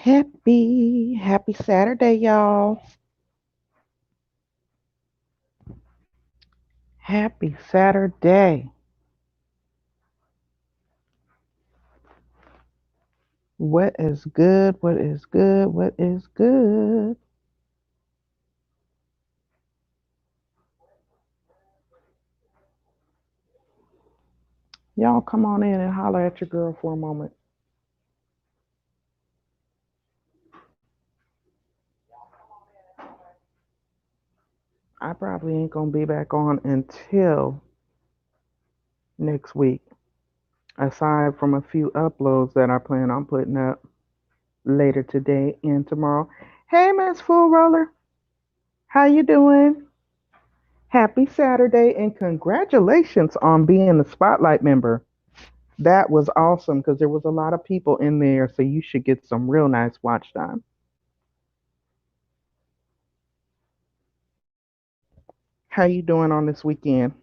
Happy Saturday, y'all. Happy Saturday. What is good? What is good? What is good? Y'all come on in and holler at your girl for a moment. I probably ain't gonna be back on until next week. Aside from a few uploads that I plan on putting up later today and tomorrow. Hey Miss Full Roller, how you doing? Happy Saturday and congratulations on being the Spotlight member. That was awesome because there was a lot of people in there, so you should get some real nice watch time. How you doing on this weekend?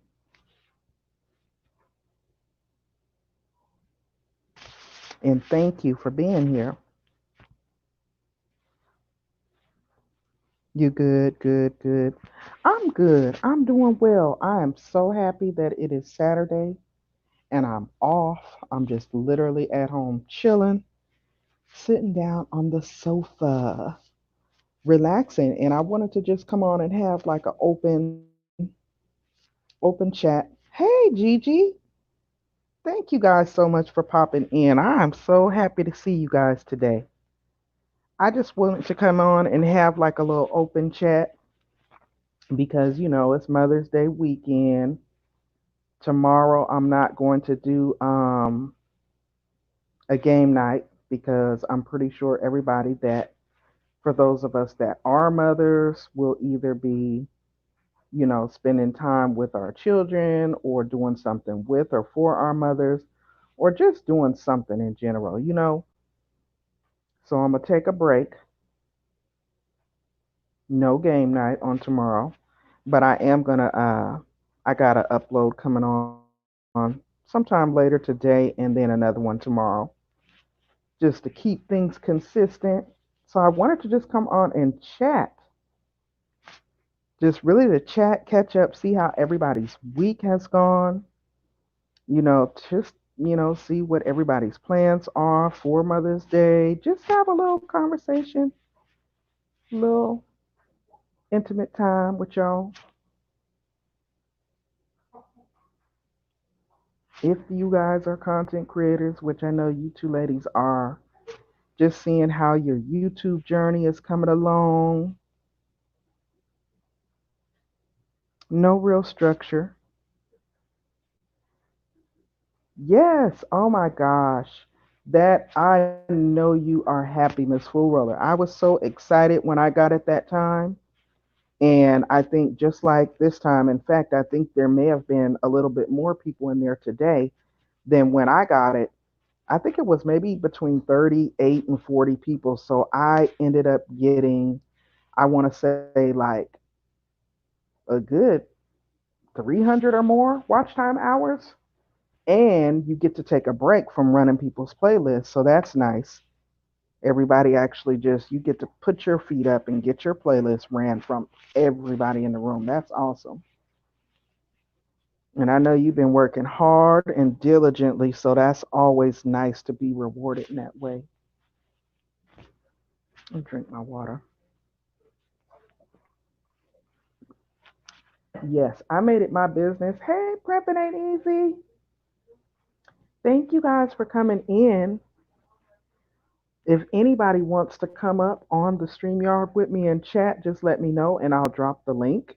And thank you for being here. You good, good, good. I'm good. I'm doing well. I am so happy that it is Saturday and I'm off. I'm just literally at home chilling, sitting down on the sofa, relaxing. And I wanted to just come on and have like an open chat. Hey Gigi, thank you guys so much for popping in. I'm so happy to see you guys today. I just wanted to come on and have like a little open chat because, it's Mother's Day weekend. Tomorrow I'm not going to do a game night because I'm pretty sure everybody that, for those of us that are mothers, will either be, spending time with our children or doing something with or for our mothers or just doing something in general. So I'm gonna take a break. No game night on tomorrow, but I am gonna. I got an upload coming on sometime later today, and then another one tomorrow, just to keep things consistent. So I wanted to just come on and chat, just really to chat, catch up, see how everybody's week has gone. Just see what everybody's plans are for Mother's Day. Just have a little conversation, little intimate time with y'all. If you guys are content creators, which I know you two ladies are, just seeing how your YouTube journey is coming along. No real structure. Yes, oh my gosh. That I know you are happy, Miss Full Roller. I was so excited when I got it that time. And I think just like this time, in fact, I think there may have been a little bit more people in there today than when I got it. I think it was maybe between 38 and 40 people. So I ended up getting, I want to say, like a good 300 or more watch time hours. And you get to take a break from running people's playlists. So that's nice. Everybody actually just, you get to put your feet up and get your playlist ran from everybody in the room. That's awesome. And I know you've been working hard and diligently. So that's always nice to be rewarded in that way. I'll drink my water. Yes, I made it my business. Hey, prepping ain't easy. Thank you guys for coming in. If anybody wants to come up on the StreamYard with me and chat, just let me know and I'll drop the link.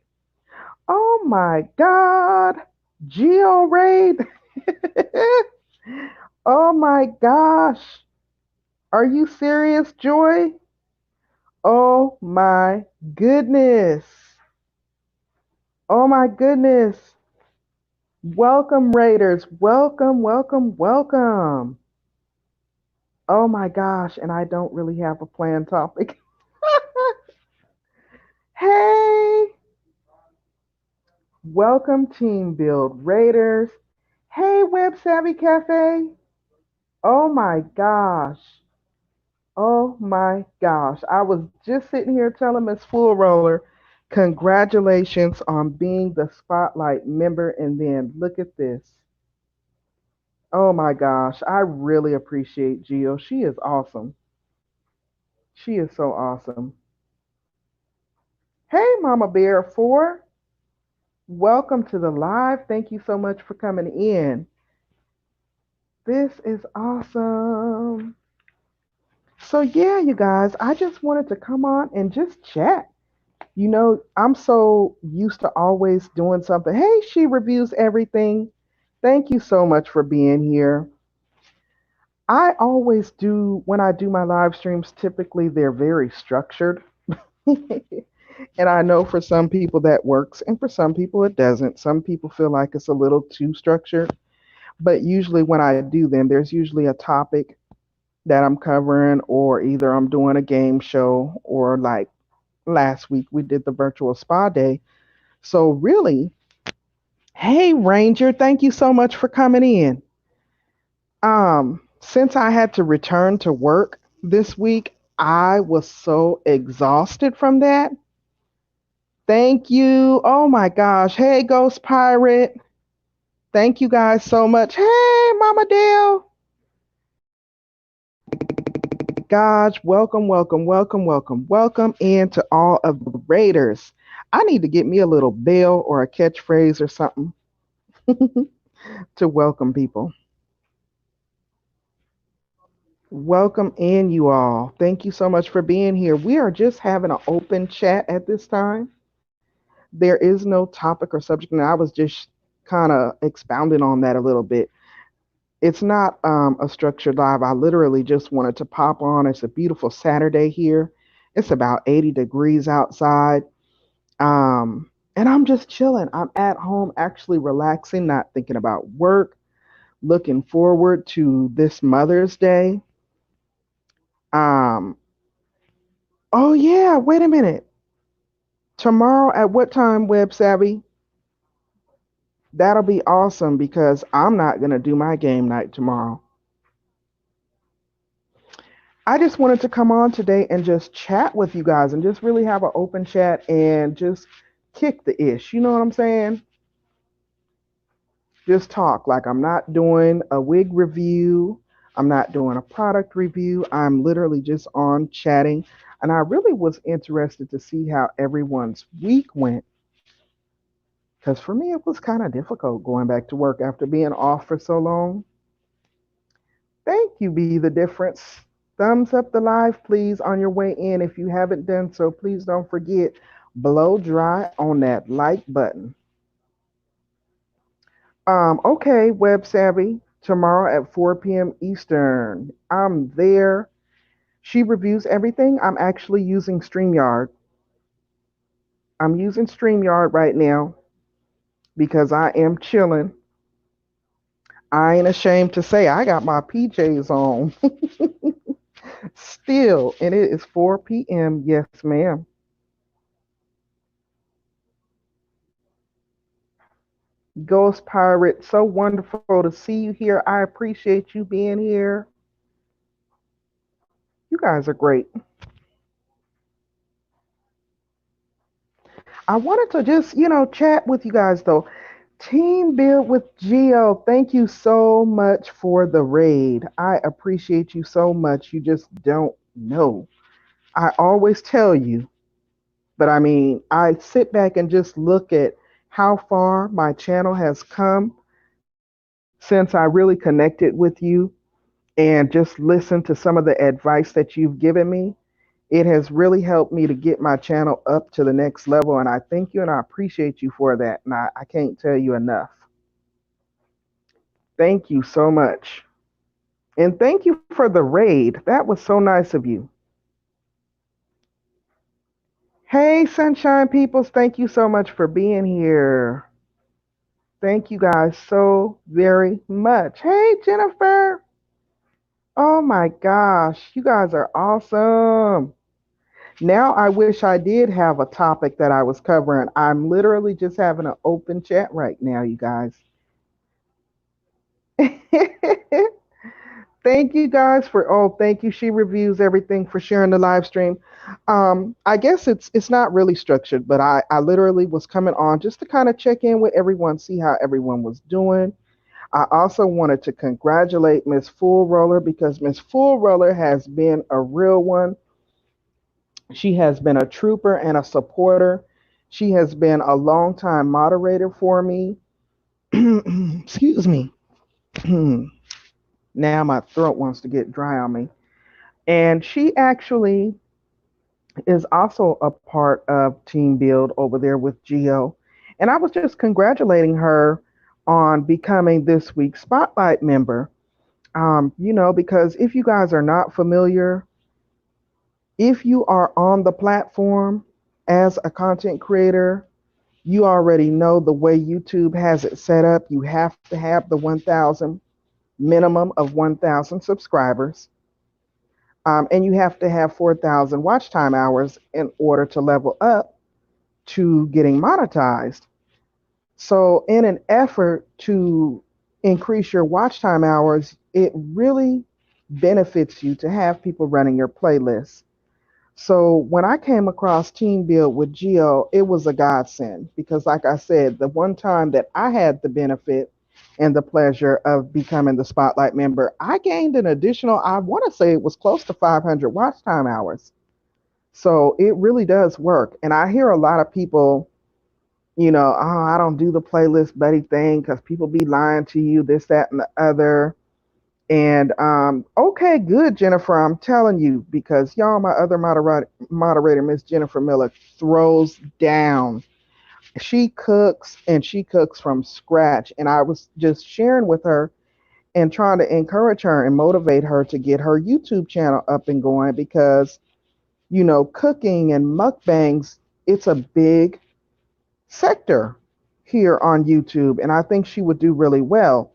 Oh my God. Geo Raid. Oh my gosh. Are you serious, Joy? Oh my goodness. Oh my goodness. Welcome, Raiders. Welcome, welcome, welcome. Oh my gosh. And I don't really have a planned topic. Hey, welcome, Team Build Raiders. Hey, Web Savvy Cafe. Oh my gosh. Oh my gosh. I was just sitting here telling Miss Full Roller, congratulations on being the Spotlight member. And then look at this. Oh my gosh. I really appreciate Gio. She is awesome. She is so awesome. Hey, Mama Bear 4. Welcome to the live. Thank you so much for coming in. This is awesome. So, yeah, you guys, I just wanted to come on and just chat. I'm so used to always doing something. Hey, she reviews everything. Thank you so much for being here. I always do, when I do my live streams, typically they're very structured. And I know for some people that works, and for some people it doesn't. Some people feel like it's a little too structured. But usually when I do them, there's usually a topic that I'm covering, or either I'm doing a game show, or like last week we did the virtual spa day. So really, hey Ranger, thank you so much for coming in. Since I had to return to work this week, I was so exhausted from that. Thank you. Oh my gosh. Hey Ghost Pirate. Thank you guys so much. Hey Mama Dale. Gosh, welcome, welcome, welcome, welcome, welcome in to all of the Raiders. I need to get me a little bell or a catchphrase or something to welcome people. Welcome in, you all. Thank you so much for being here. We are just having an open chat at this time. There is no topic or subject, and I was just kind of expounding on that a little bit. It's not a structured live. I literally just wanted to pop on. It's a beautiful Saturday here. It's about 80 degrees outside. And I'm just chilling. I'm at home, actually relaxing, not thinking about work, looking forward to this Mother's Day. Um, oh, yeah, wait a minute. Tomorrow at what time, Web Savvy? That'll be awesome because I'm not going to do my game night tomorrow. I just wanted to come on today and just chat with you guys and just really have an open chat and just kick the ish. You know what I'm saying? Just talk. Like I'm not doing a wig review. I'm not doing a product review. I'm literally just on chatting. And I really was interested to see how everyone's week went. Because for me, it was kind of difficult going back to work after being off for so long. Thank you, Be the Difference. Thumbs up the live, please, on your way in. If you haven't done so, please don't forget, blow dry on that like button. Okay, Web Savvy, tomorrow at 4 p.m. Eastern. I'm there. She reviews everything. I'm actually using StreamYard. I'm using StreamYard right now because I am chilling. I ain't ashamed to say I got my PJs on still, and it is 4 p.m. Yes, ma'am. Ghost Pirate, so wonderful to see you here. I appreciate you being here. You guys are great. I wanted to just, chat with you guys though. Team Build with Geo, thank you so much for the raid. I appreciate you so much. You just don't know. I always tell you, but I mean, I sit back and just look at how far my channel has come since I really connected with you and just listen to some of the advice that you've given me. It has really helped me to get my channel up to the next level, and I thank you and I appreciate you for that. And I can't tell you enough. Thank you so much. And thank you for the raid. That was so nice of you. Hey, Sunshine Peoples, thank you so much for being here. Thank you guys so very much. Hey, Jennifer. Oh my gosh, you guys are awesome. Now I wish I did have a topic that I was covering. I'm literally just having an open chat right now, you guys. Thank you guys for thank you. She reviews everything for sharing the live stream. I guess it's not really structured, but I literally was coming on just to kind of check in with everyone, see how everyone was doing. I also wanted to congratulate Miss Full Roller because Miss Full Roller has been a real one. She has been a trooper and a supporter. She has been a longtime moderator for me. Excuse me. Now my throat wants to get dry on me. And she actually is also a part of Team Build over there with Geo. And I was just congratulating her on becoming this week's Spotlight member. Because if you guys are not familiar, if you are on the platform as a content creator, you already know the way YouTube has it set up. You have to have the 1,000 minimum of 1,000 subscribers. And you have to have 4,000 watch time hours in order to level up to getting monetized. So, in an effort to increase your watch time hours, it really benefits you to have people running your playlist. So when I came across Team Build with Geo, it was a godsend because, like I said, the one time that I had the benefit and the pleasure of becoming the Spotlight member, I gained an additional, I want to say it was close to 500 watch time hours. So it really does work. And I hear a lot of people, oh, I don't do the playlist buddy thing because people be lying to you, this, that, and the other. And okay, good, Jennifer. I'm telling you because y'all, my other moderator, Miss Jennifer Miller, throws down. She cooks and she cooks from scratch. And I was just sharing with her and trying to encourage her and motivate her to get her YouTube channel up and going because cooking and mukbangs, it's a big sector here on YouTube, and I think she would do really well.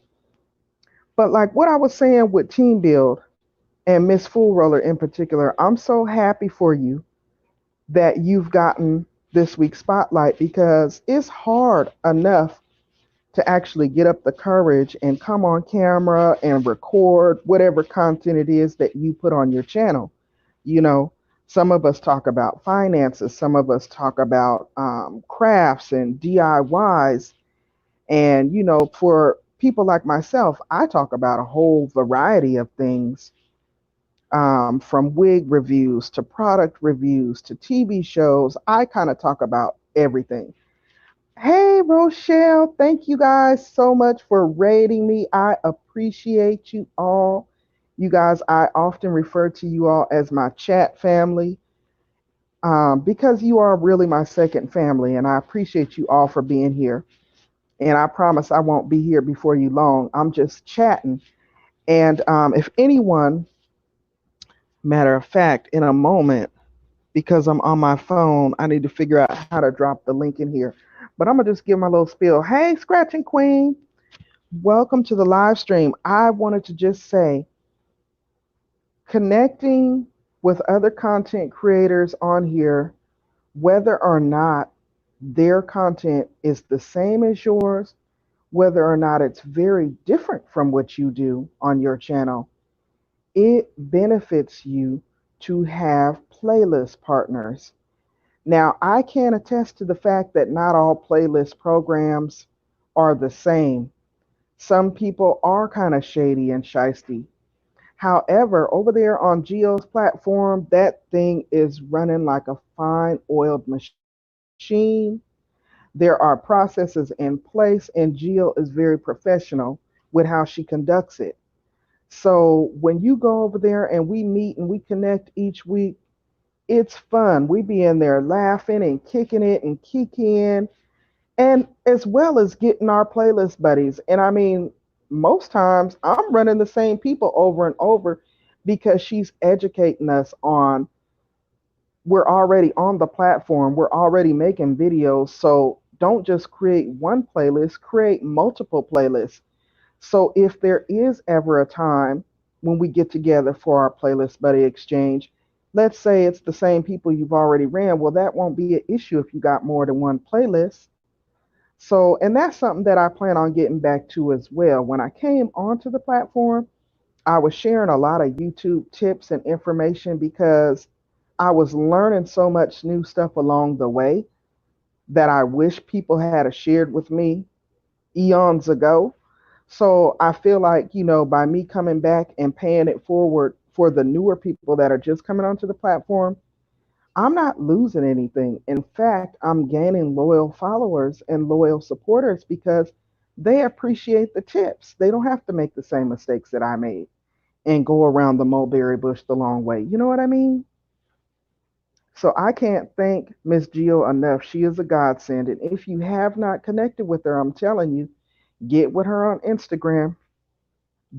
But like what I was saying with Team Build and Miss Fool Roller in particular, I'm so happy for you that you've gotten this week's spotlight because it's hard enough to actually get up the courage and come on camera and record whatever content it is that you put on your channel. You know, some of us talk about finances, some of us talk about crafts and DIYs. And, for people like myself, I talk about a whole variety of things from wig reviews to product reviews to TV shows. I kind of talk about everything. Hey, Rochelle, thank you guys so much for rating me. I appreciate you all. You guys, I often refer to you all as my chat family because you are really my second family, and I appreciate you all for being here. And I promise I won't be here before you long. I'm just chatting. And if anyone, matter of fact, in a moment, because I'm on my phone, I need to figure out how to drop the link in here. But I'm going to just give my little spiel. Hey, Scratching Queen, welcome to the live stream. I wanted to just say connecting with other content creators on here, whether or not their content is the same as yours, whether or not it's very different from what you do on your channel, it benefits you to have playlist partners. Now, I can attest to the fact that not all playlist programs are the same. Some people are kind of shady and shisty. However, over there on Geo's platform, that thing is running like a fine oiled machine. There are processes in place, and Geo is very professional with how she conducts it. So when you go over there and we meet and we connect each week, it's fun. We be in there laughing and kicking it and kicking, and as well as getting our playlist buddies. And I mean, most times I'm running the same people over and over because she's educating us on we're already on the platform, we're already making videos. So don't just create one playlist, create multiple playlists. So if there is ever a time when we get together for our playlist buddy exchange, let's say it's the same people you've already ran, well, that won't be an issue if you got more than one playlist. So, and that's something that I plan on getting back to as well. When I came onto the platform, I was sharing a lot of YouTube tips and information because I was learning so much new stuff along the way that I wish people had shared with me eons ago. So I feel like, by me coming back and paying it forward for the newer people that are just coming onto the platform, I'm not losing anything. In fact, I'm gaining loyal followers and loyal supporters because they appreciate the tips. They don't have to make the same mistakes that I made and go around the mulberry bush the long way. You know what I mean? So I can't thank Miss Geo enough. She is a godsend. And if you have not connected with her, I'm telling you, get with her on Instagram,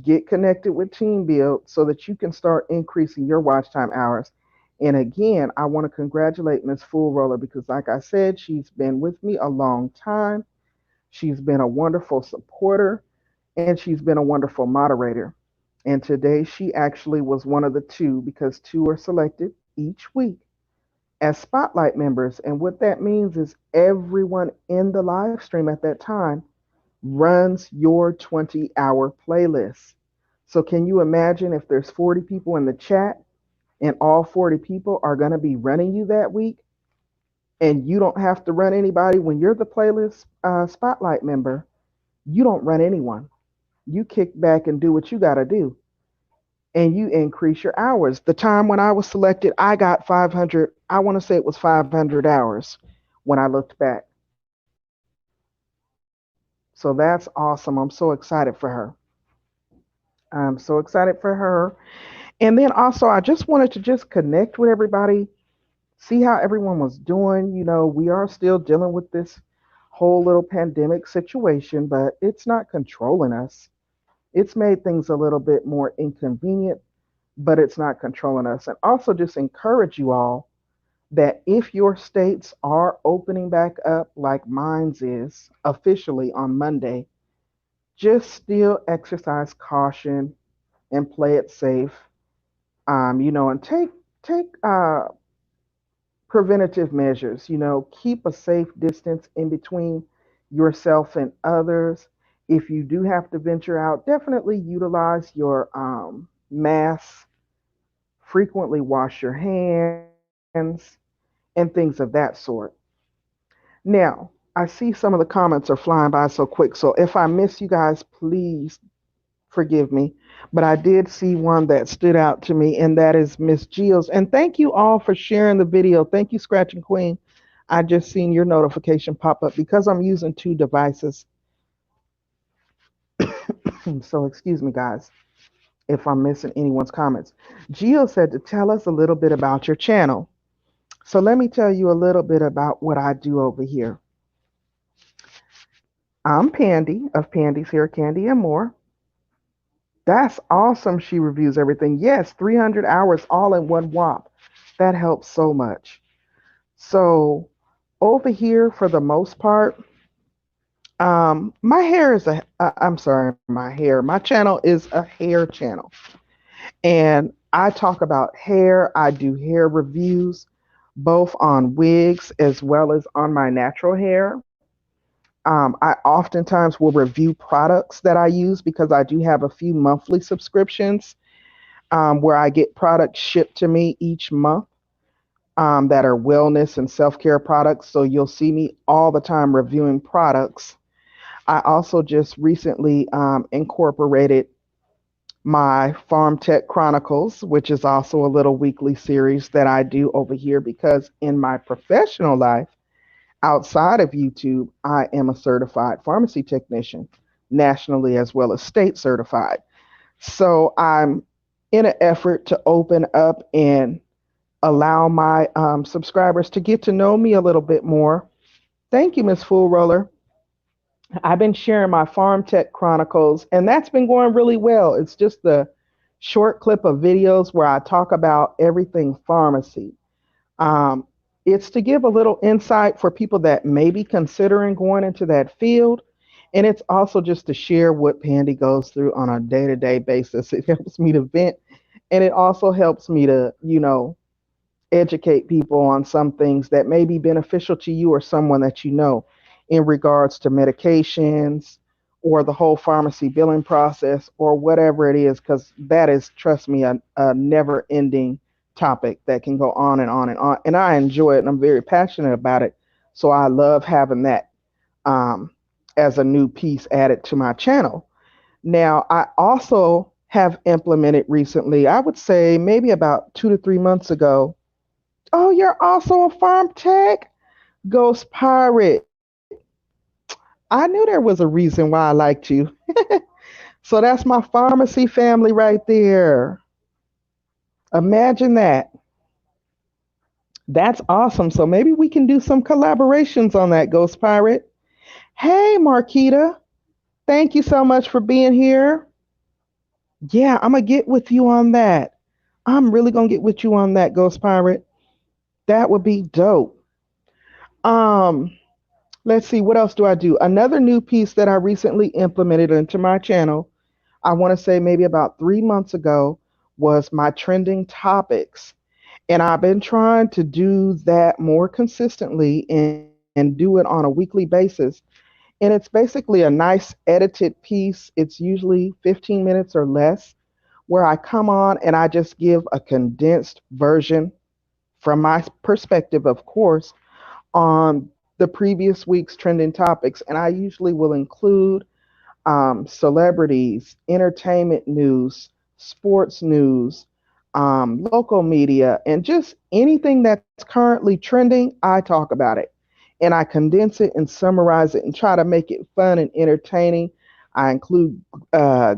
get connected with Team Build so that you can start increasing your watch time hours. And again, I want to congratulate Miss Full Roller because, like I said, she's been with me a long time. She's been a wonderful supporter and she's been a wonderful moderator. And today she actually was one of the two because two are selected each week as spotlight members. And what that means is everyone in the live stream at that time runs your 20-hour playlist. So can you imagine if there's 40 people in the chat and all 40 people are going to be running you that week and you don't have to run anybody when you're the playlist spotlight member, you don't run anyone. You kick back and do what you got to do and you increase your hours. The time when I was selected, I got 500, I want to say it was 500 hours when I looked back. So that's awesome. I'm so excited for her. I'm so excited for her. And then also, I just wanted to just connect with everybody, see how everyone was doing. We are still dealing with this whole little pandemic situation, but it's not controlling us. It's made things a little bit more inconvenient, but it's not controlling us. And also, just encourage you all that if your states are opening back up, like mine's is officially on Monday, just still exercise caution and play it safe. And take preventative measures. Keep a safe distance in between yourself and others. If you do have to venture out, definitely utilize your mask. Frequently wash your hands and things of that sort. Now, I see some of the comments are flying by so quick. So if I miss you guys, please forgive me. But I did see one that stood out to me, and that is Miss Geo's. And thank you all for sharing the video. Thank you, Scratching Queen. I just seen your notification pop up because I'm using two devices. So excuse me, guys, if I'm missing anyone's comments. Geo said to tell us a little bit about your channel. So let me tell you a little bit about what I do over here. I'm Pandi of Pandy's Hair Candy and More. That's awesome. She reviews everything. Yes, 300 hours all in one whop. That helps so much. So, over here, for the most part, my hair is I'm sorry, my hair. My channel is a hair channel. And I talk about hair. I do hair reviews, both on wigs as well as on my natural hair. I oftentimes will review products that I use because I do have a few monthly subscriptions where I get products shipped to me each month that are wellness and self care products. So you'll see me all the time reviewing products. I also just recently incorporated my Farm Tech Chronicles, which is also a little weekly series that I do over here because in my professional life, outside of YouTube, I am a certified pharmacy technician, nationally as well as state certified. So I'm in an effort to open up and allow my subscribers to get to know me a little bit more. Thank you, Miss Full Roller. I've been sharing my Farm Tech Chronicles, and that's been going really well. It's just a short clip of videos where I talk about everything pharmacy. Um, it's to give a little insight for people that may be considering going into that field. And it's also just to share what Pandy goes through on a day to day basis. It helps me to vent and it also helps me to, educate people on some things that may be beneficial to you or someone that you know in regards to medications or the whole pharmacy billing process or whatever it is, because that is, trust me, a never ending topic that can go on and on and on. And I enjoy it and I'm very passionate about it. So I love having that um, as a new piece added to my channel. Now, I also have implemented recently, I would say maybe about 2 to 3 months ago. Oh, you're also a farm tech? Ghost Pirate. I knew there was a reason why I liked you. So that's my pharmacy family right there. Imagine that. That's awesome. So maybe we can do some collaborations on that, Ghost Pirate. Hey, Marquita. Thank you so much for being here. Yeah, I'm going to get with you on that. I'm really going to get with you on that, Ghost Pirate. That would be dope. Um, let's see, what else do I do? Another new piece that I recently implemented into my channel, I want to say maybe about 3 months ago, was my trending topics. And I've been trying to do that more consistently and do it on a weekly basis. And it's basically a nice edited piece. It's usually 15 minutes or less, where I come on and I just give a condensed version from my perspective, of course, on the previous week's trending topics. And I usually will include celebrities, entertainment news, sports news, local media, and just anything that's currently trending, I talk about it. And I condense it and summarize it and try to make it fun and entertaining. I include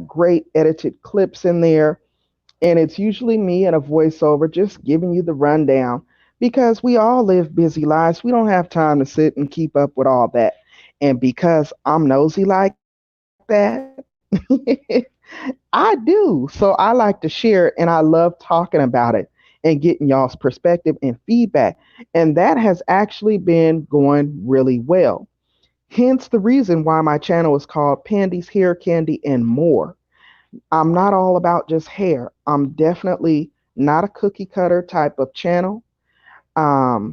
great edited clips in there, and it's usually me and a voiceover just giving you the rundown because we all live busy lives. We don't have time to sit and keep up with all that. And because I'm nosy like that, I do. So I like to share it and I love talking about it and getting y'all's perspective and feedback. And that has actually been going really well. Hence the reason why my channel is called Pandy's Hair Candy and More. I'm not all about just hair. I'm definitely not a cookie cutter type of channel.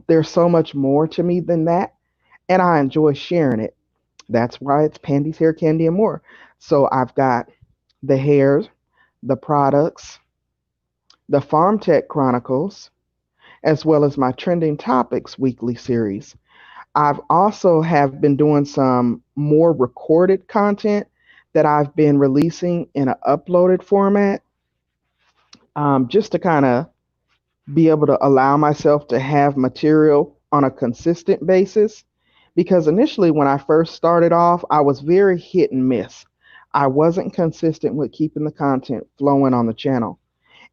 There's so much more to me than that, and I enjoy sharing it. That's why it's Pandy's Hair Candy and More. So I've got the hairs, the products, the Farm Tech Chronicles, as well as my Trending Topics weekly series. I've also have been doing some more recorded content that I've been releasing in an uploaded format, just to kind of be able to allow myself to have material on a consistent basis. Because initially, when I first started off, I was very hit and miss. I wasn't consistent with keeping the content flowing on the channel.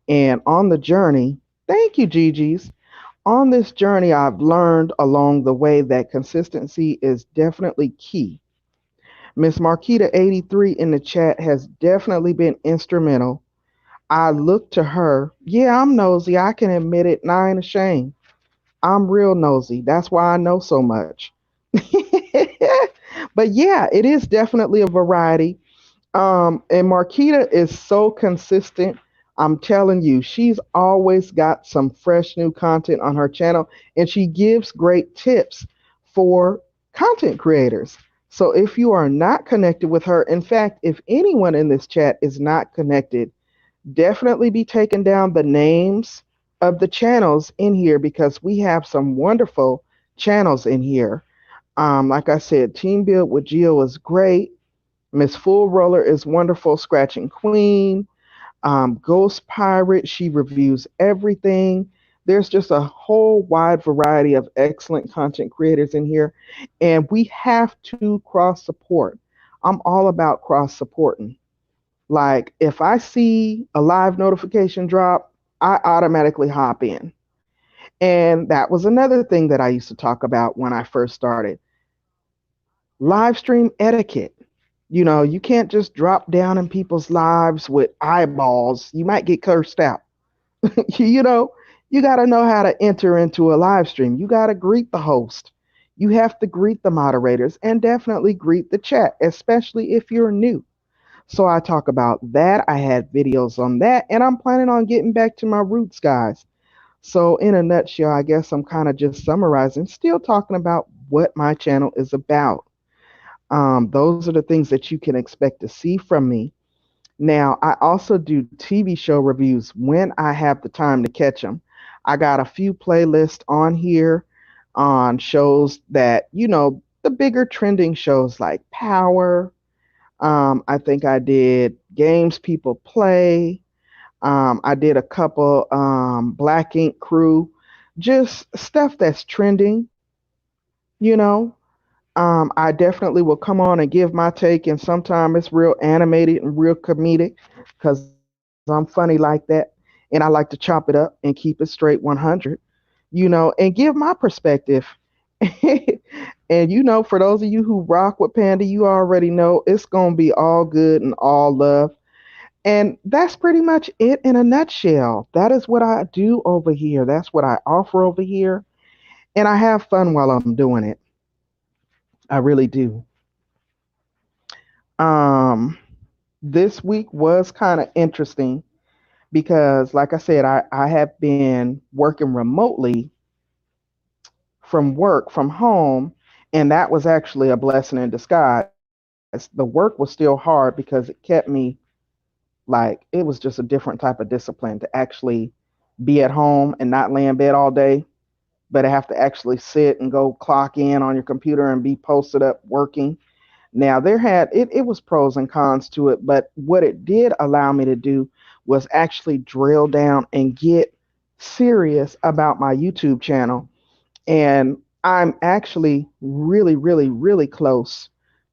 And on the journey, thank you, Gigi's. On this journey, I've learned along the way that consistency is definitely key. Miss Marquita83 in the chat has definitely been instrumental. I look to her. Yeah, I'm nosy. I can admit it, and I ain't ashamed. I'm real nosy. That's why I know so much. But yeah, it is definitely a variety. And Marquita is so consistent. I'm telling you, she's always got some fresh new content on her channel, and she gives great tips for content creators. So if you are not connected with her, in fact, if anyone in this chat is not connected, definitely be taking down the names of the channels in here because we have some wonderful channels in here. Like I said, Team Build with Geo is great. Miss Full Roller is wonderful. Scratching Queen. Ghost Pirate, she reviews everything. There's just a whole wide variety of excellent content creators in here, and we have to cross support. I'm all about cross supporting. Like, if I see a live notification drop, I automatically hop in. And that was another thing that I used to talk about when I first started live stream etiquette. You can't just drop down in people's lives with eyeballs. You might get cursed out. you know, you got to know how to enter into a live stream. You got to greet the host. You have to greet the moderators and definitely greet the chat, especially if you're new. So I talk about that. I had videos on that, and I'm planning on getting back to my roots, guys. So, in a nutshell, I guess I'm kind of just summarizing, still talking about what my channel is about. Those are the things that you can expect to see from me. Now, I also do TV show reviews when I have the time to catch them. I got a few playlists on here on shows that, the bigger trending shows like Power. I think I did Games People Play. I did a couple Black Ink Crew, just stuff that's trending, you know. I definitely will come on and give my take, and sometimes it's real animated and real comedic because I'm funny like that. And I like to chop it up and keep it straight 100, and give my perspective. And, for those of you who rock with Panda, you already know it's going to be all good and all love. And that's pretty much it in a nutshell. That is what I do over here. That's what I offer over here. And I have fun while I'm doing it. I really do. Um, this week was kind of interesting because, like I said, I have been working remotely from work from home, and that was actually a blessing in disguise. The work was still hard because it kept me like it was just a different type of discipline to actually be at home and not lay in bed all day, but I have to actually sit and go clock in on your computer and be posted up working. Now it was pros and cons to it, but what it did allow me to do was actually drill down and get serious about my YouTube channel. And I'm actually really, really, really close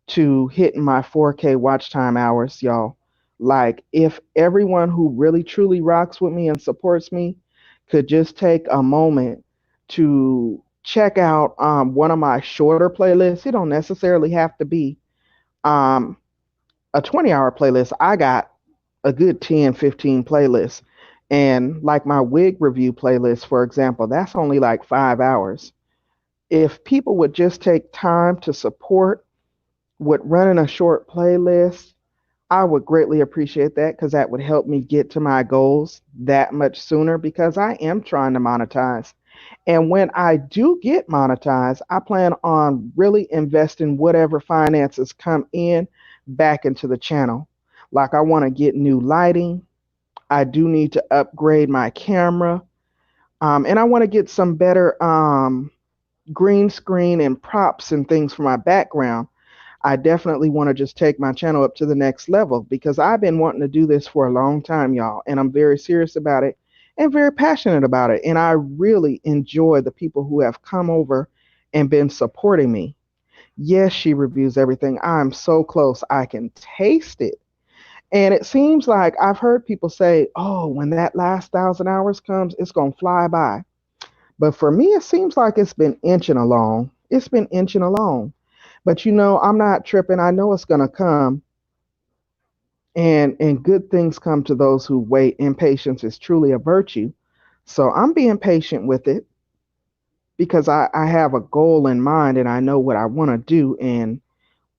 to hitting my 4K watch time hours, y'all. Like, if everyone who really truly rocks with me and supports me could just take a moment to check out one of my shorter playlists, it don't necessarily have to be um, a 20-hour playlist. I got a good 10, 15 playlists. And like my wig review playlist, for example, that's only like 5 hours. If people would just take time to support with running a short playlist, I would greatly appreciate that because that would help me get to my goals that much sooner because I am trying to monetize. And when I do get monetized, I plan on really investing whatever finances come in back into the channel. Like, I want to get new lighting. I do need to upgrade my camera. And I want to get some better green screen and props and things for my background. I definitely want to just take my channel up to the next level because I've been wanting to do this for a long time, y'all, and I'm very serious about it and very passionate about it. And I really enjoy the people who have come over and been supporting me. Yes, she reviews everything. I'm so close. I can taste it. And it seems like I've heard people say, oh, when that last 1,000 hours comes, it's going to fly by. But for me, it seems like it's been inching along. It's been inching along. But I'm not tripping. I know it's gonna come, and good things come to those who wait. And patience is truly a virtue. So I'm being patient with it because I have a goal in mind and I know what I want to do and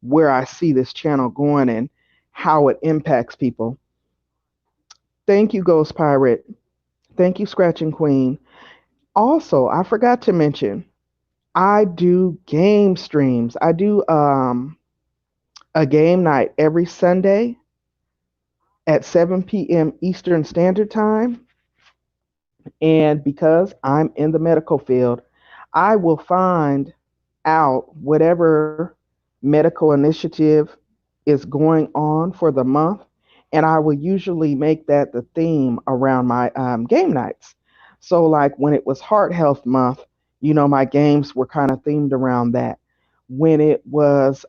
where I see this channel going and how it impacts people. Thank you, Ghost Pirate. Thank you, Scratching Queen. Also, I forgot to mention, I do game streams. I do a game night every Sunday at 7 p.m. Eastern Standard Time. And because I'm in the medical field, I will find out whatever medical initiative is going on for the month. And I will usually make that the theme around my game nights. So, like when it was Heart Health Month, my games were kind of themed around that. When it was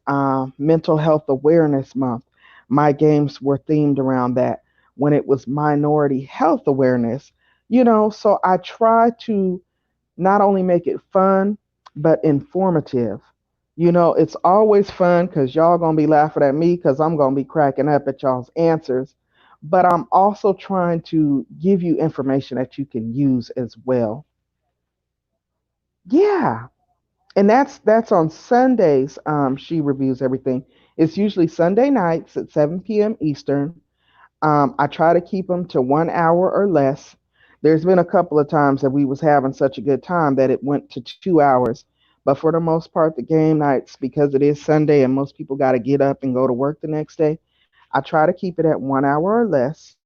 Mental Health Awareness Month, my games were themed around that. When it was Minority Health Awareness, so I try to not only make it fun, but informative. It's always fun because y'all gonna be laughing at me because I'm gonna be cracking up at y'all's answers. But I'm also trying to give you information that you can use as well. Yeah. And that's on Sundays. She reviews everything. It's usually Sunday nights at 7 p.m. Eastern. I try to keep them to 1 hour or less. There's been a couple of times that we was having such a good time that it went to 2 hours, But for the most part, the game nights, because it is Sunday and most people got to get up and go to work the next day, I try to keep it at 1 hour or less.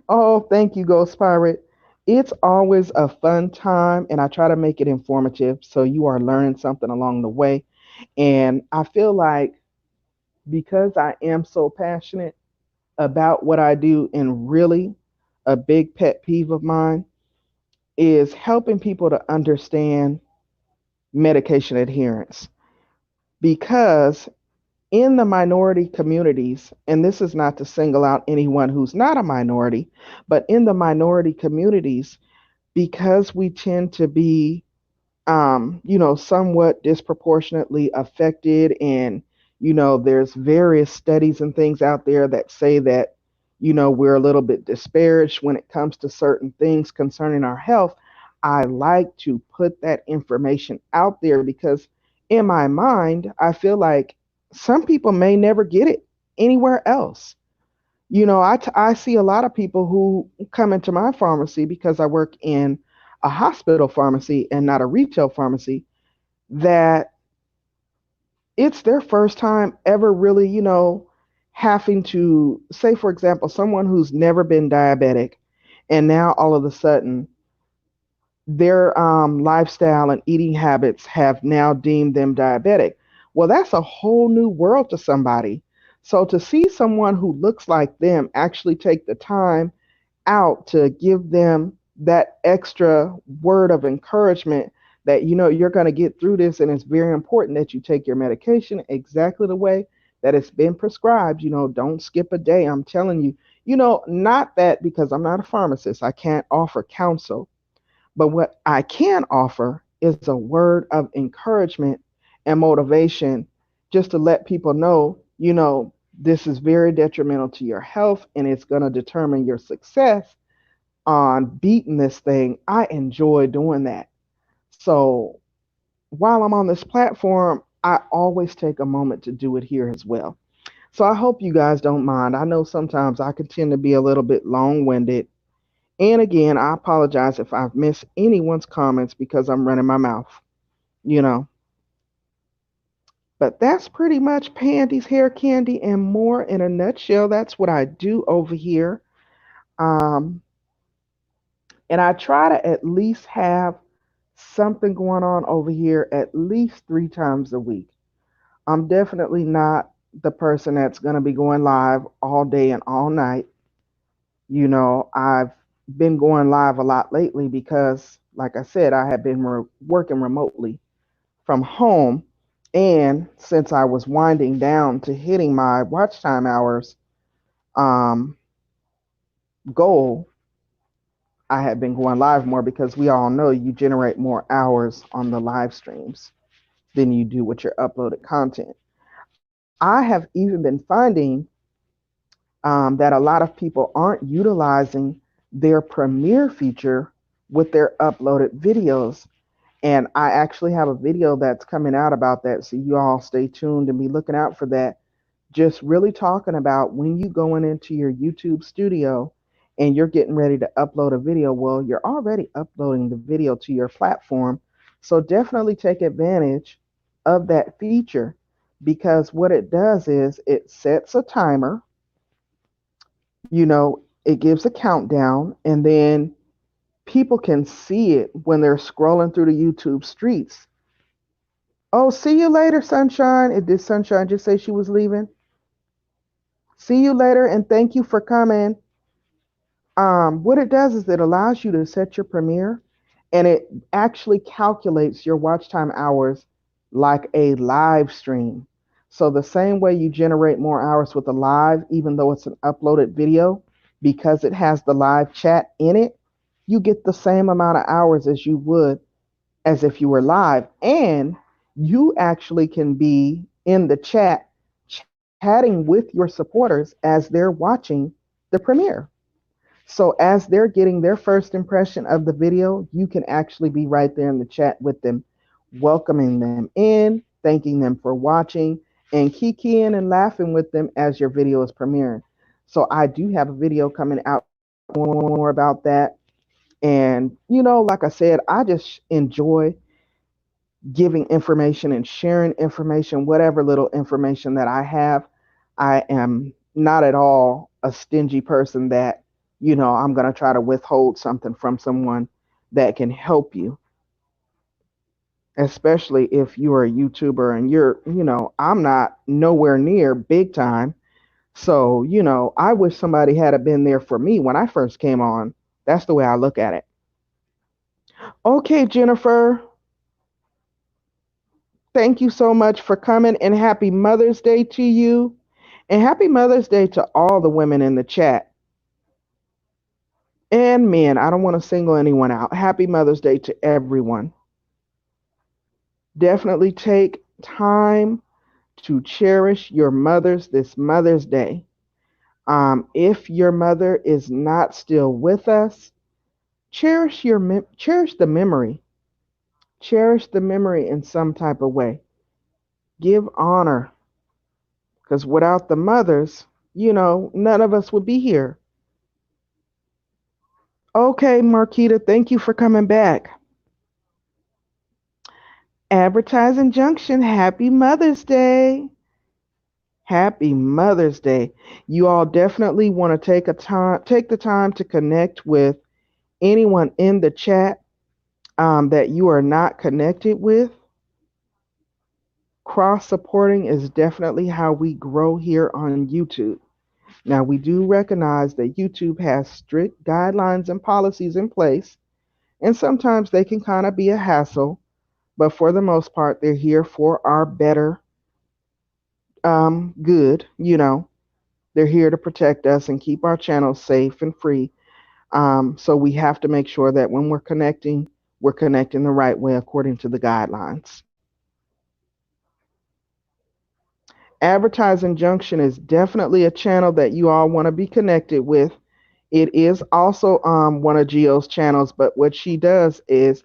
Oh, thank you, Ghost Pirate. It's always a fun time, and I try to make it informative so you are learning something along the way. And I feel like because I am so passionate about what I do, and really a big pet peeve of mine is helping people to understand medication adherence. Because in the minority communities, and this is not to single out anyone who's not a minority, but in the minority communities, because we tend to be somewhat disproportionately affected. And, there's various studies and things out there that say that, we're a little bit disparaged when it comes to certain things concerning our health. I like to put that information out there because in my mind, I feel like some people may never get it anywhere else. I see a lot of people who come into my pharmacy because I work in a hospital pharmacy and not a retail pharmacy, that it's their first time ever really, having to say, for example, someone who's never been diabetic and now all of a sudden their lifestyle and eating habits have now deemed them diabetic. Well, that's a whole new world to somebody. So to see someone who looks like them actually take the time out to give them that extra word of encouragement that you're going to get through this, and it's very important that you take your medication exactly the way that it's been prescribed. Don't skip a day. I'm telling you, not that, because I'm not a pharmacist, I can't offer counsel, but what I can offer is a word of encouragement and motivation, just to let people know, this is very detrimental to your health and it's going to determine your success on beating this thing. I enjoy doing that. So while I'm on this platform, I always take a moment to do it here as well. So I hope you guys don't mind. I know sometimes I can tend to be a little bit long winded. And again, I apologize if I've missed anyone's comments because I'm running my mouth, you know. But that's pretty much Pandy's hair candy and more in a nutshell. That's what I do over here. Um, and I try to at least have something going on over here at least 3 times a week. I'm definitely not the person that's going to be going live all day and all night. I've been going live a lot lately because, like I said, I have been working remotely from home. And since I was winding down to hitting my watch time hours um, goal, I had been going live more because we all know you generate more hours on the live streams than you do with your uploaded content. I have even been finding that a lot of people aren't utilizing their Premiere feature with their uploaded videos. And I actually have a video that's coming out about that. So you all stay tuned and be looking out for that. Just really talking about when you going into your YouTube studio and you're getting ready to upload a video. Well, you're already uploading the video to your platform. So definitely take advantage of that feature, because what it does is it sets a timer, it gives a countdown, and then people can see it when they're scrolling through the YouTube streets. Oh, see you later, Sunshine. Did Sunshine just say she was leaving? See you later, and thank you for coming. What it does is it allows you to set your premiere, and it actually calculates your watch time hours like a live stream. So the same way you generate more hours with a live, even though it's an uploaded video, because it has the live chat in it, you get the same amount of hours as you would as if you were live. And you actually can be in the chat chatting with your supporters as they're watching the premiere. So as they're getting their first impression of the video, you can actually be right there in the chat with them, welcoming them in, thanking them for watching, and kikiing and laughing with them as your video is premiering. So I do have a video coming out more about that. And, like I said, I just enjoy giving information and sharing information, whatever little information that I have. I am not at all a stingy person that, I'm going to try to withhold something from someone that can help you, especially if you are a YouTuber and I'm not nowhere near big time. So, I wish somebody had been there for me when I first came on. That's the way I look at it. Okay, Jennifer, thank you so much for coming and happy Mother's Day to you. And happy Mother's Day to all the women in the chat and men. I don't want to single anyone out. Happy Mother's Day to everyone. Definitely take time to cherish your mothers this Mother's Day. If your mother is not still with us, cherish the memory. Cherish the memory in some type of way. Give honor, because without the mothers, none of us would be here. Okay, Marquita, thank you for coming back. Advertising Junction, happy Mother's Day. Happy Mother's Day. You all definitely want to take the time to connect with anyone in the chat that you are not connected with. Cross supporting is definitely how we grow here on YouTube. Now, we do recognize that YouTube has strict guidelines and policies in place, and sometimes they can kind of be a hassle, but for the most part, they're here for our better good. They're here to protect us and keep our channels safe and free. So we have to make sure that when we're connecting the right way according to the guidelines. Advertising Junction is definitely a channel that you all want to be connected with. It is also one of Geo's channels, but what she does is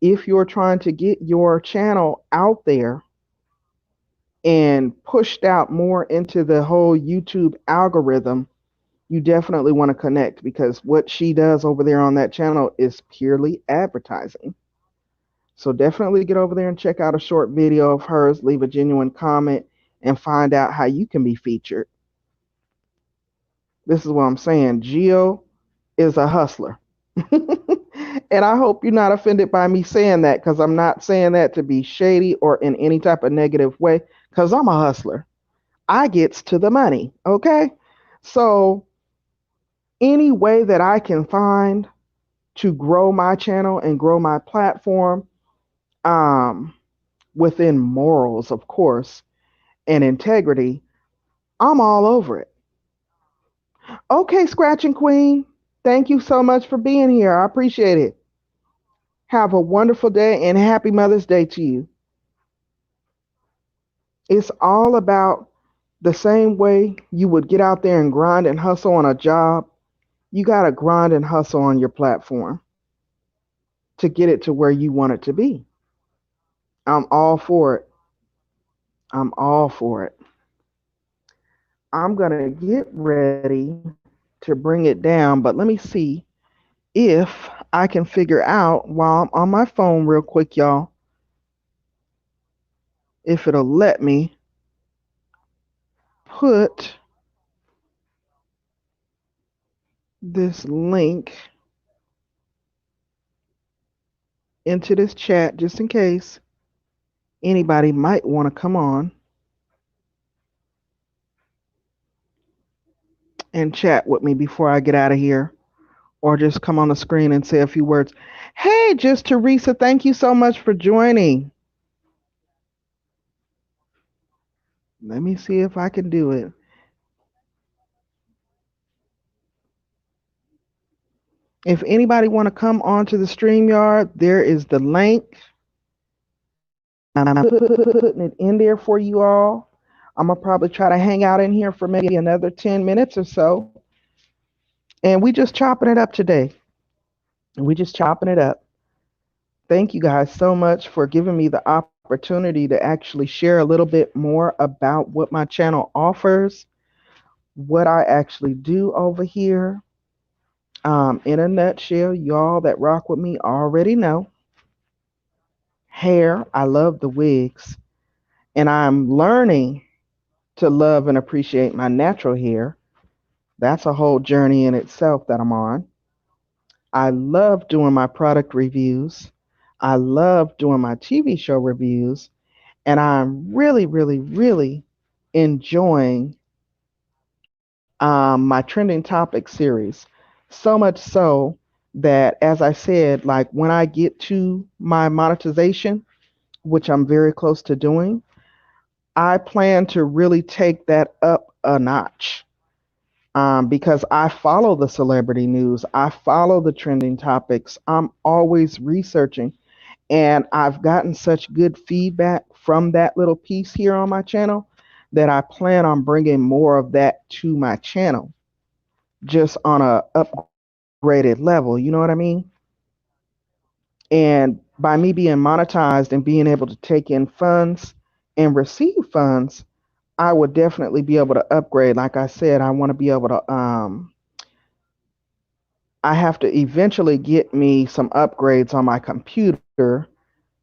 if you're trying to get your channel out there and pushed out more into the whole YouTube algorithm, you definitely want to connect because what she does over there on that channel is purely advertising. So definitely get over there and check out a short video of hers, leave a genuine comment, and find out how you can be featured. This is what I'm saying. Geo is a hustler. And I hope you're not offended by me saying that because I'm not saying that to be shady or in any type of negative way because I'm a hustler. I gets to the money, okay? So any way that I can find to grow my channel and grow my platform um, within morals, of course, and integrity, I'm all over it. Okay, Scratching Queen, thank you so much for being here. I appreciate it. Have a wonderful day and happy Mother's Day to you. It's all about the same way you would get out there and grind and hustle on a job. You got to grind and hustle on your platform to get it to where you want it to be. I'm all for it. I'm all for it. I'm going to get ready to bring it down, but let me see if I can figure out while I'm on my phone real quick, y'all, if it'll let me put this link into this chat just in case anybody might want to come on and chat with me before I get out of here or just come on the screen and say a few words. Hey, just Teresa, thank you so much for joining. Let me see if I can do it. If anybody want to come onto the StreamYard, there is the link. I'm putting it in there for you all. I'm gonna probably try to hang out in here for maybe another 10 minutes or so. And we just chopping it up today. We just chopping it up. Thank you guys so much for giving me the opportunity to actually share a little bit more about what my channel offers, what I actually do over here. In a nutshell, y'all that rock with me already know hair. I love the wigs, and I'm learning to love and appreciate my natural hair. That's a whole journey in itself that I'm on. I love doing my product reviews. I love doing my TV show reviews. And I'm really, really, really enjoying my trending topic series. So much so that, as I said, like when I get to my monetization, which I'm very close to doing, I plan to really take that up a notch. Because I follow the celebrity news, I follow the trending topics. I'm always researching, and I've gotten such good feedback from that little piece here on my channel that I plan on bringing more of that to my channel, just on a upgraded level. You know what I mean? And by me being monetized and being able to take in funds and receive funds, I would definitely be able to upgrade. Like I said, I want to be able to I have to eventually get me some upgrades on my computer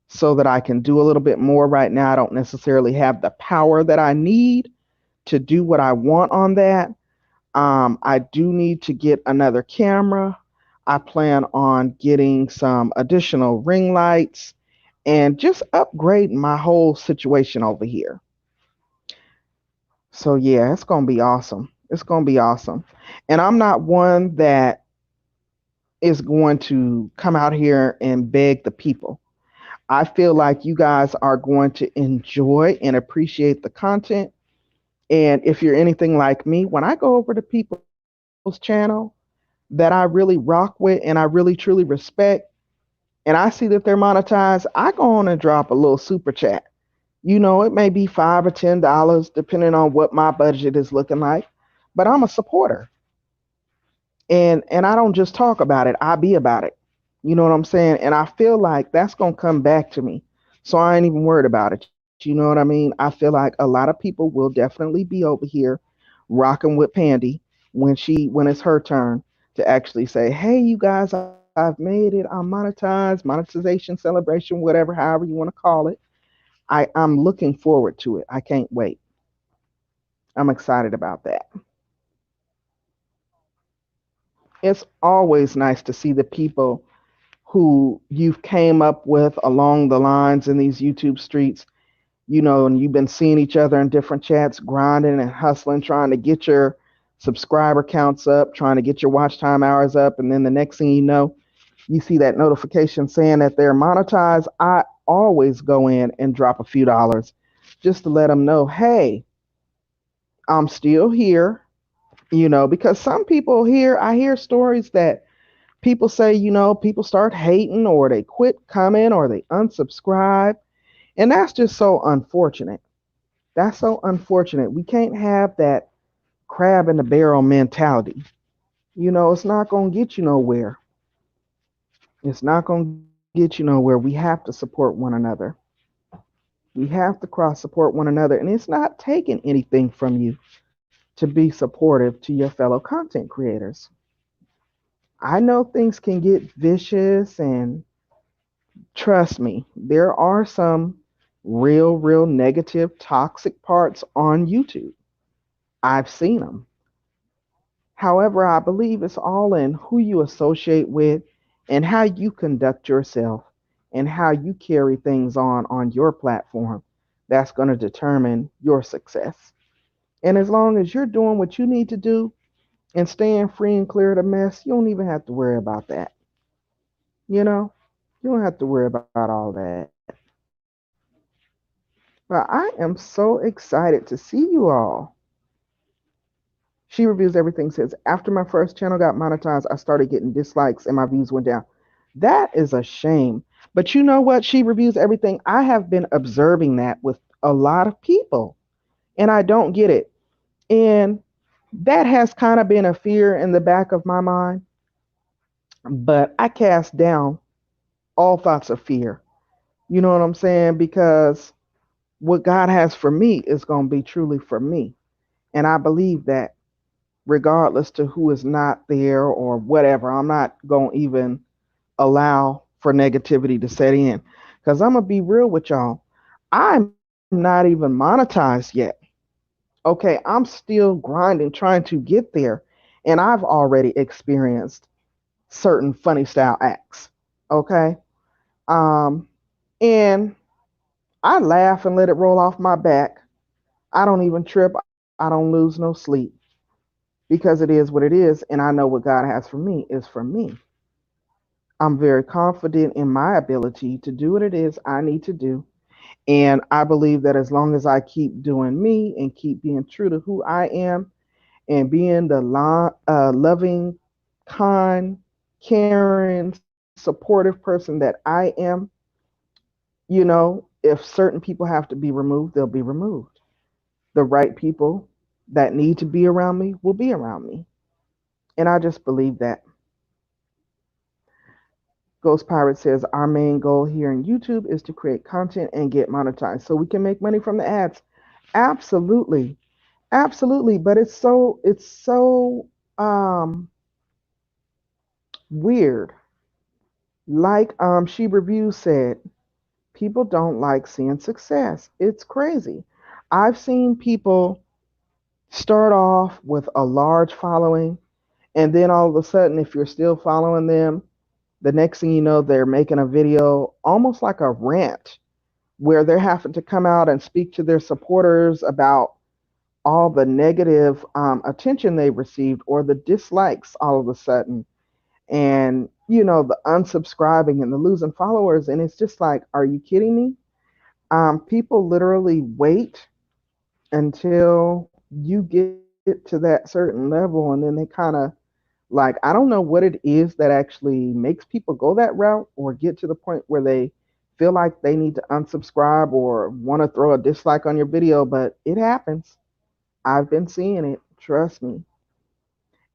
so that I can do a little bit more. Right now, I don't necessarily have the power that I need to do what I want on that. I do need to get another camera. I plan on getting some additional ring lights and just upgrade my whole situation over here. So, yeah, it's going to be awesome. It's going to be awesome. And I'm not one that is going to come out here and beg the people. I feel like you guys are going to enjoy and appreciate the content. And if you're anything like me, when I go over to people's channel that I really rock with and I really truly respect, and I see that they're monetized, I go on and drop a little super chat. You know, it may be $5 or $10, depending on what my budget is looking like. But I'm a supporter. And I don't just talk about it, I be about it. You know what I'm saying? And I feel like that's gonna come back to me. So I ain't even worried about it. You know what I mean? I feel like a lot of people will definitely be over here rocking with Pandy when it's her turn to actually say, hey you guys, I've made it, I'm monetized, monetization, celebration, whatever, however you want to call it. I'm looking forward to it. I can't wait. I'm excited about that. It's always nice to see the people who you've came up with along the lines in these YouTube streets, and you've been seeing each other in different chats, grinding and hustling, trying to get your subscriber counts up, trying to get your watch time hours up, and then the next thing you know, you see that notification saying that they're monetized. I always go in and drop a few dollars just to let them know, hey, I'm still here, because some people here, I hear stories that people say, people start hating or they quit coming or they unsubscribe. And that's just so unfortunate. That's so unfortunate. We can't have that crab in the barrel mentality. It's not going to get you nowhere. It's not going to get you nowhere. We have to support one another. We have to cross support one another. And it's not taking anything from you to be supportive to your fellow content creators. I know things can get vicious, and trust me, there are some real, real negative, toxic parts on YouTube. I've seen them. However, I believe it's all in who you associate with and how you conduct yourself and how you carry things on your platform. That's going to determine your success. And as long as you're doing what you need to do and staying free and clear of the mess, you don't even have to worry about that. You know, you don't have to worry about all that. But I am so excited to see you all. She reviews everything, says, after my first channel got monetized, I started getting dislikes and my views went down. That is a shame. But you know what? She reviews everything. I have been observing that with a lot of people, and I don't get it. And that has kind of been a fear in the back of my mind, but I cast down all thoughts of fear. You know what I'm saying? Because what God has for me is going to be truly for me. And I believe that. regardless to who is not there or whatever. I'm not going to even allow for negativity to set in. Because I'm going to be real with y'all. I'm not even monetized yet. Okay, I'm still grinding, trying to get there. And I've already experienced certain funny style acts. Okay. Um, and I laugh and let it roll off my back. I don't even trip. I don't lose no sleep because it is what it is. And I know what God has for me is for me. I'm very confident in my ability to do what it is I need to do. And I believe that as long as I keep doing me and keep being true to who I am and being the loving, kind, caring, supportive person that I am, if certain people have to be removed, they'll be removed. The right people that need to be around me will be around me. And I just believe that. Ghost Pirate says our main goal here in YouTube is to create content and get monetized so we can make money from the ads. Absolutely. Absolutely. But it's so um weird. Like She Reviews said, people don't like seeing success. It's crazy. I've seen people start off with a large following, and then all of a sudden, if you're still following them, the next thing you know, they're making a video almost like a rant where they're having to come out and speak to their supporters about all the negative attention they received or the dislikes all of a sudden, and the unsubscribing and the losing followers. And it's just like, are you kidding me? People literally wait until you get to that certain level, and then they kind of, like, I don't know what it is that actually makes people go that route or get to the point where they feel like they need to unsubscribe or want to throw a dislike on your video, but it happens. I've been seeing it, trust me.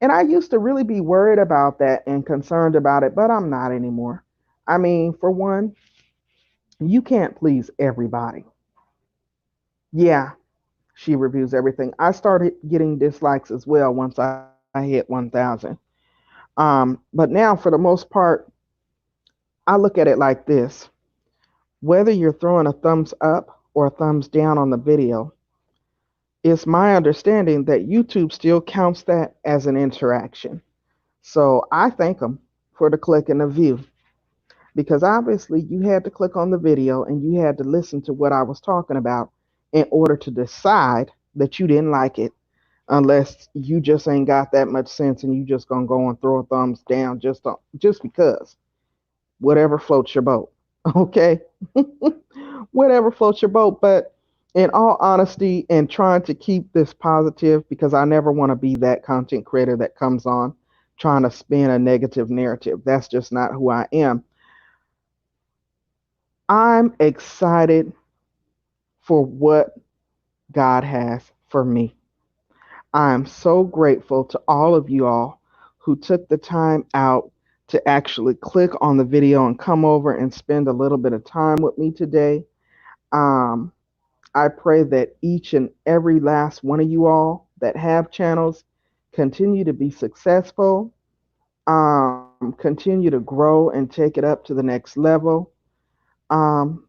And I used to really be worried about that and concerned about it, but I'm not anymore. I mean, for one, you can't please everybody. Yeah, she reviews everything. I started getting dislikes as well once I hit 1,000. But now, for the most part, I look at it like this: whether you're throwing a thumbs up or a thumbs down on the video, it's my understanding that YouTube still counts that as an interaction. So I thank them for the click and the view, because obviously you had to click on the video and you had to listen to what I was talking about in order to decide that you didn't like it, unless you just ain't got that much sense and you just gonna go and throw a thumbs down just because. Whatever floats your boat. Okay. Whatever floats your boat. But in all honesty, and trying to keep this positive, because I never want to be that content creator that comes on trying to spin a negative narrative. That's just not who I am. I'm excited for what God has for me. I am so grateful to all of you all who took the time out to actually click on the video and come over and spend a little bit of time with me today. Um, I pray that each and every last one of you all that have channels continue to be successful, continue to grow and take it up to the next level. Um,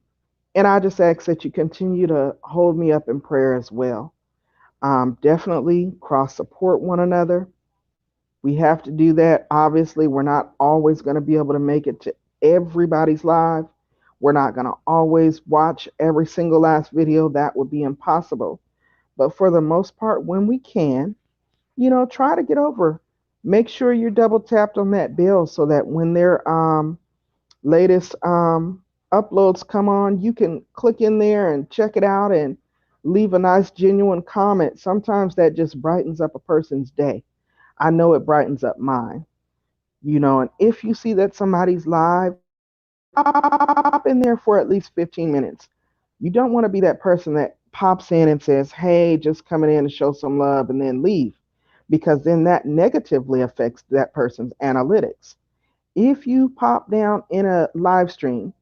and I just ask that you continue to hold me up in prayer as well. Definitely cross support one another. We have to do that. Obviously, we're not always going to be able to make it to everybody's live. We're not going to always watch every single last video. That would be impossible. But for the most part, when we can, try to get over. Make sure you're double tapped on that bell so that when their latest uploads come on, you can click in there and check it out and leave a nice, genuine comment. Sometimes that just brightens up a person's day. I know it brightens up mine. And if you see that somebody's live, pop in there for at least 15 minutes. You don't want to be that person that pops in and says, hey, just coming in to show some love and then leave, because then that negatively affects that person's analytics. If you pop down in a live stream,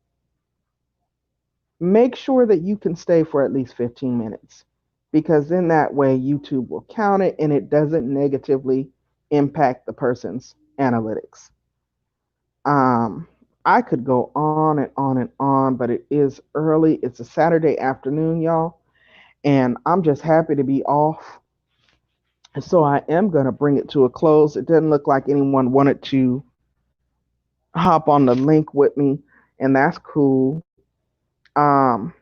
make sure that you can stay for at least 15 minutes. because in that way YouTube will count it and it doesn't negatively impact the person's analytics. Um, I could go on and on and on, but it is early. It's a Saturday afternoon, y'all, and I'm just happy to be off. So I am going to bring it to a close. It doesn't look like anyone wanted to hop on the link with me, and that's cool. Um,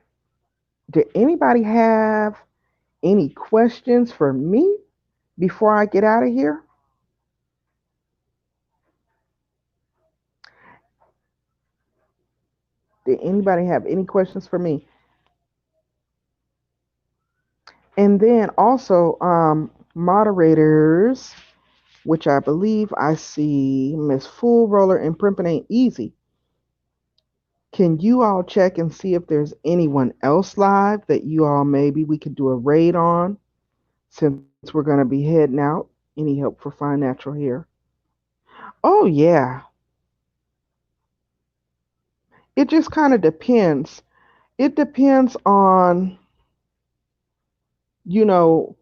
did anybody have any questions for me before I get out of here? Did anybody have any questions for me? And then also, moderators, which I believe I see Miss Full Roller and Primping Ain't Easy. Can you all check and see if there's anyone else live that you all maybe we could do a raid on since we're going to be heading out? Any help for Fine Natural here? Oh, yeah. It just kind of depends. It depends on, you know,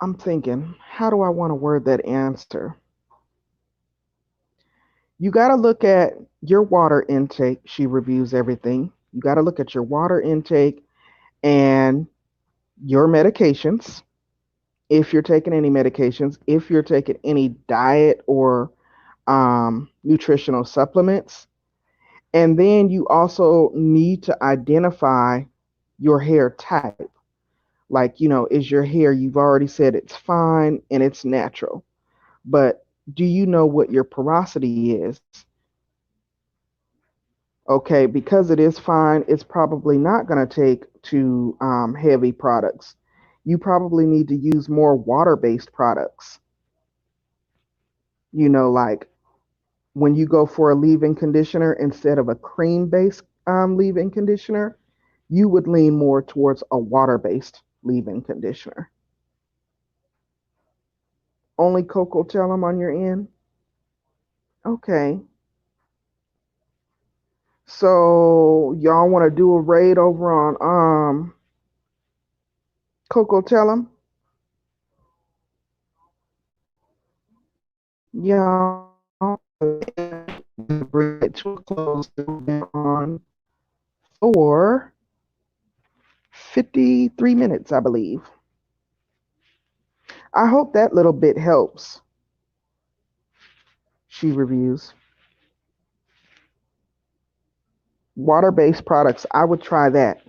I'm thinking, how do I want to word that answer? You got to look at your water intake. She reviews everything. You got to look at your water intake and your medications, if you're taking any medications, if you're taking any diet or nutritional supplements. And then you also need to identify your hair type. Like, is your hair, you've already said it's fine and it's natural, but do you know what your porosity is? Okay, because it is fine, it's probably not going to take to heavy products. You probably need to use more water based products. Like when you go for a leave in conditioner instead of a cream based leave in conditioner, you would lean more towards a water based leave in conditioner. Only cocoa tell them on your end? Okay. So y'all want to do a raid over on Coco Tell 'em? Y'all bring it to a close on for 53 minutes, I believe. I hope that little bit helps. She reviews water-based products. I would try that.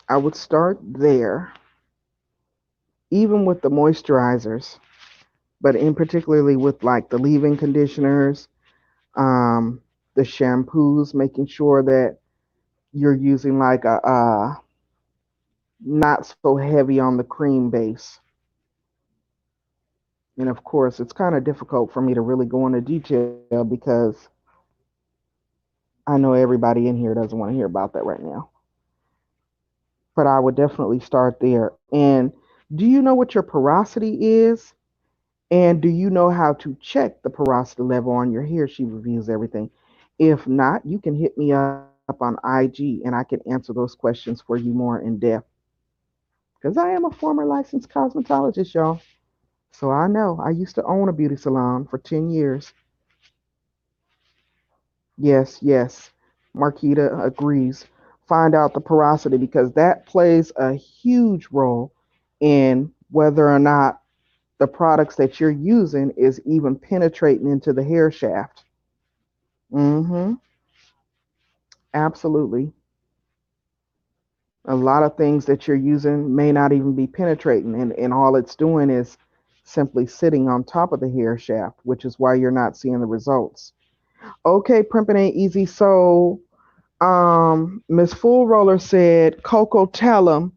I would start there, even with the moisturizers, but in particularly with like the leave-in conditioners, um, the shampoos, making sure that you're using like a not so heavy on the cream base. And of course, it's kind of difficult for me to really go into detail because I know everybody in here doesn't want to hear about that right now. But I would definitely start there. And do you know what your porosity is? And do you know how to check the porosity level on your hair? She reviews everything. If not, you can hit me up on IG and I can answer those questions for you more in depth. Because I am a former licensed cosmetologist, y'all. So I know. I used to own a beauty salon for 10 years. Yes, yes. Marquita agrees. Find out the porosity because that plays a huge role in whether or not the products that you're using is even penetrating into the hair shaft. Mm-hmm. Absolutely. A lot of things that you're using may not even be penetrating, and all it's doing is simply sitting on top of the hair shaft, which is why you're not seeing the results. Okay, primping ain't easy. So Miss Full Roller said Coco Tellum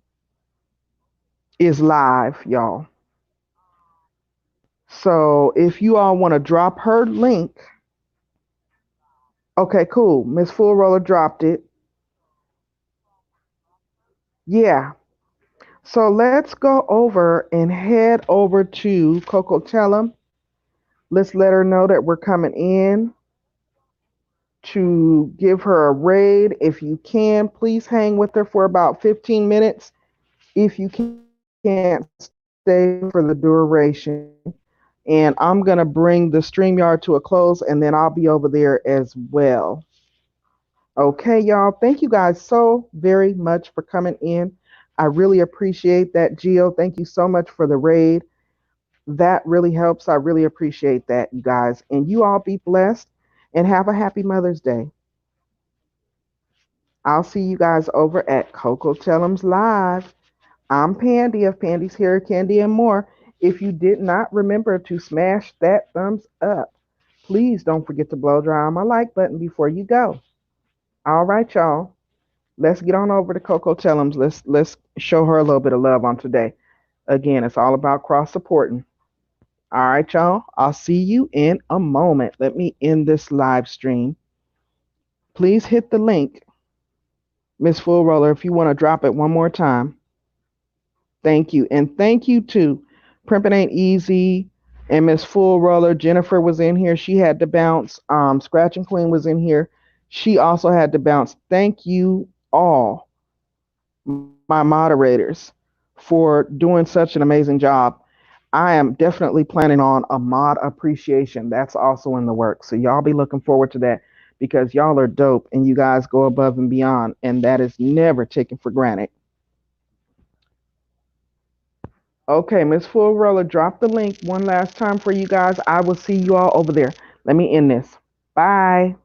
is live, y'all. So if you all want to drop her link, okay, cool. Miss Full Roller dropped it. Yeah. So let's go over and head over to Coco Tellum. Let's let her know that we're coming in to give her a raid. If you can, please hang with her for about 15 minutes. If you can't, stay for the duration. And I'm going to bring the StreamYard to a close and then I'll be over there as well. Okay, y'all. Thank you guys so very much for coming in. I really appreciate that, Gio. Thank you so much for the raid. That really helps. I really appreciate that, you guys. And you all be blessed and have a happy Mother's Day. I'll see you guys over at Coco Tellums Live. I'm Pandy of Pandy's Hair, Candy, and More. If you did not remember to smash that thumbs up, please don't forget to blow dry on my like button before you go. All right, y'all. Let's get on over to Coco Tellums. Let's show her a little bit of love on today. Again, it's all about cross supporting. All right, y'all. I'll see you in a moment. Let me end this live stream. Please hit the link, Miss Full Roller, if you want to drop it one more time. Thank you. And thank you to Primpin' Ain't Easy and Miss Full Roller. Jennifer was in here. She had to bounce. Scratching Queen was in here. She also had to bounce. Thank you all, my moderators, for doing such an amazing job. I am definitely planning on a mod appreciation. That's also in the works. So y'all be looking forward to that because y'all are dope and you guys go above and beyond. And that is never taken for granted. Okay, Miss Full Roller, drop the link one last time for you guys. I will see you all over there. Let me end this. Bye.